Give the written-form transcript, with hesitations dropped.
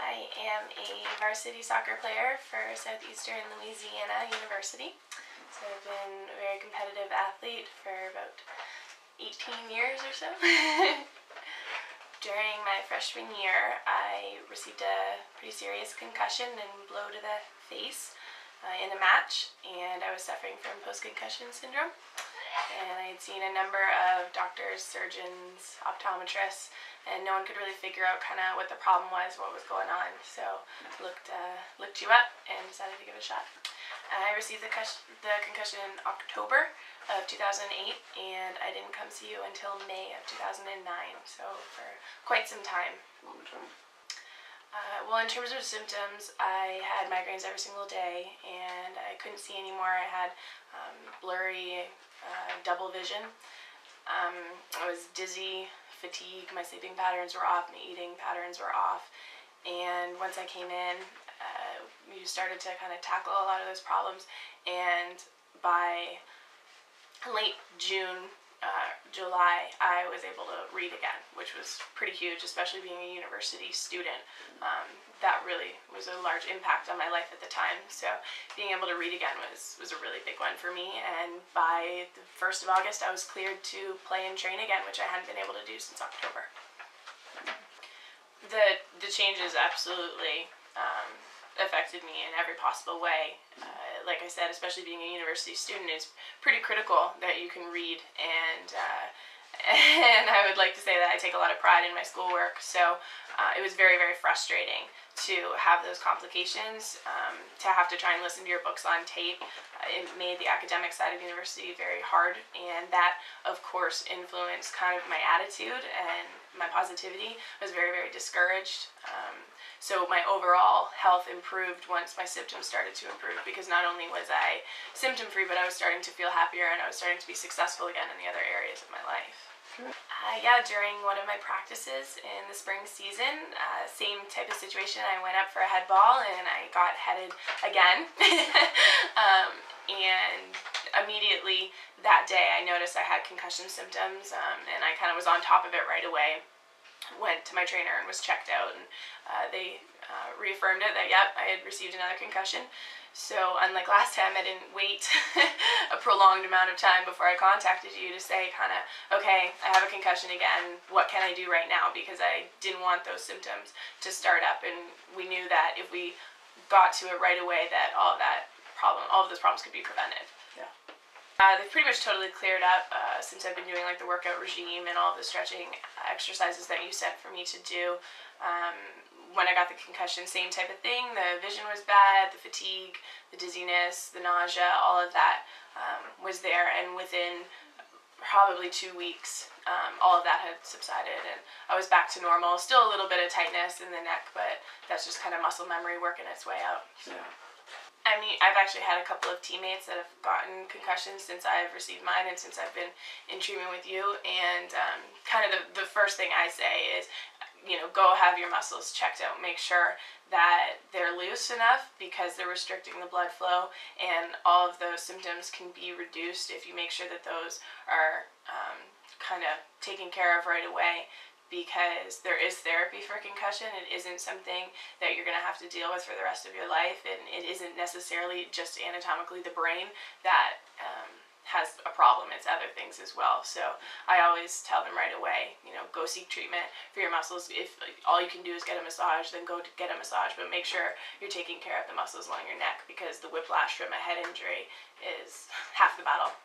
I am a varsity soccer player for Southeastern Louisiana University. So I've been a very competitive athlete for about 18 years or so. During my freshman year, I received a pretty serious concussion and blow to the face in a match, and I was suffering from Post Concussion Syndrome. And I had seen a number of doctors, surgeons, optometrists, and no one could really figure out kind of what the problem was, what was going on. So looked you up and decided to give it a shot. I received the concussion in October of 2008, and I didn't come see you until May of 2009, so for quite some time. Long time. Well, in terms of symptoms, I had migraines every single day, and I couldn't see anymore. I had blurry double vision. I was dizzy, fatigue, my sleeping patterns were off, my eating patterns were off, and once I came in, we started to kind of tackle a lot of those problems, and by late June, July, I was able to read again, which was pretty huge, especially being a university student. That really was a large impact on my life at the time, so being able to read again was a really big one for me, and by the 1st of August, I was cleared to play and train again, which I hadn't been able to do since October. The changes absolutely affected me in every possible way. Like I said, especially being a university student, it's pretty critical that you can read, and I would like to say that I take a lot of pride in my schoolwork, so it was very, very frustrating to have those complications, to have to try and listen to your books on tape. It made the academic side of university very hard, and that, of course, influenced kind of my attitude and my positivity. I was very, very discouraged. So my overall health improved once my symptoms started to improve, because not only was I symptom-free, but I was starting to feel happier, and I was starting to be successful again in the other areas of my life. Yeah, during one of my practices in the spring season, same type of situation. I went up for a head ball and I got headed again. And immediately that day I noticed I had concussion symptoms, and I kind of was on top of it right away. Went to my trainer and was checked out, and they reaffirmed it that, yep, I had received another concussion. So unlike last time, I didn't wait a prolonged amount of time before I contacted you to say kind of, okay, I have a concussion again, what can I do right now? Because I didn't want those symptoms to start up, and we knew that if we got to it right away, that all of those problems could be prevented. Yeah. They've pretty much totally cleared up since I've been doing like the workout regime and all of the stretching exercises that you said for me to do. When I got the concussion, same type of thing. The vision was bad, the fatigue, the dizziness, the nausea, all of that was there, and within probably 2 weeks, all of that had subsided, and I was back to normal. Still a little bit of tightness in the neck, but that's just kind of muscle memory working its way out. Yeah. I mean, I've actually had a couple of teammates that have gotten concussions since I've received mine and since I've been in treatment with you, and kind of the first thing I say is, you know, go have your muscles checked out. Make sure that they're loose enough, because they're restricting the blood flow, and all of those symptoms can be reduced if you make sure that those are kind of taken care of right away, because there is therapy for concussion. It isn't something that you're going to have to deal with for the rest of your life, and it isn't necessarily just anatomically the brain that has a problem. It's other things as well. So I always tell them right away, you know, go seek treatment for your muscles. If all you can do is get a massage, then go to get a massage, but make sure you're taking care of the muscles along your neck, because the whiplash from a head injury is half the battle.